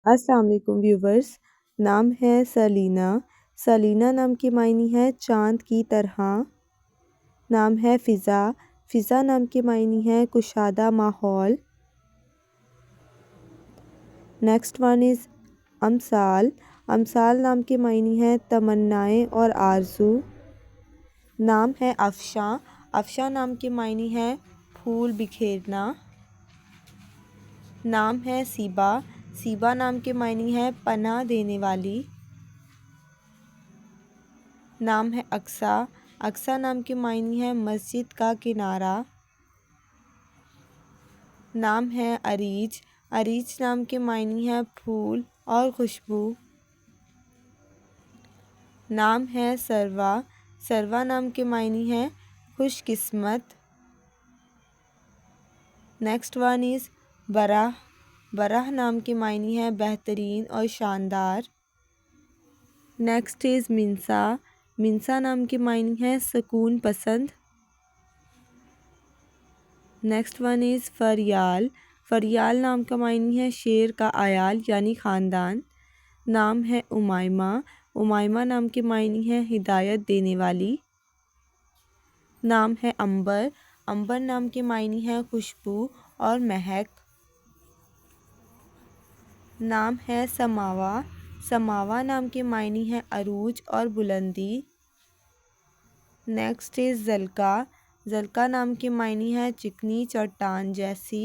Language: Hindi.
अस्सलाम वालेकुम व्यूवर्स। नाम है सलीना। सलीना नाम की मायनी है चाँद की तरह। नाम है फ़िज़ा। फ़िज़ा नाम की मायनी है कुशादा माहौल। नेक्स्ट वन इज़ अमसाल। अमसाल नाम की मायनी है तमन्नाएँ और आरज़ू। नाम है अफ़शा। अफ़शा नाम की मायनी है फूल बिखेरना। नाम है सीबा। सीबा नाम की मायनी है पनाह देने वाली। नाम है अक्सा। अक्सा नाम की मायनी है मस्जिद का किनारा। नाम है अरीज। अरीज नाम की मायनी है फूल और खुशबू। नाम है सरवा। सरवा नाम की मायनी है खुशकिस्मत। नेक्स्ट वन इज़ बराह। बराह नाम की मायनी है बेहतरीन और शानदार। Next is मिंसा। मिंसा नाम की मायनी है सुकून पसंद। नेक्स्ट वन इज़ फरियाल। फरियाल नाम का मायनी है शेर का आयाल यानी ख़ानदान। नाम है उमायमा। उमायमा नाम की मायनी है हिदायत देने वाली। नाम है अंबर। अंबर नाम की मायनी है खुशबू और महक। नाम है समावा। समावा नाम की मायनी है अरूज और बुलंदी। Next is ज़लका। ज़लका नाम की मायनी है चिकनी चट्टान जैसी।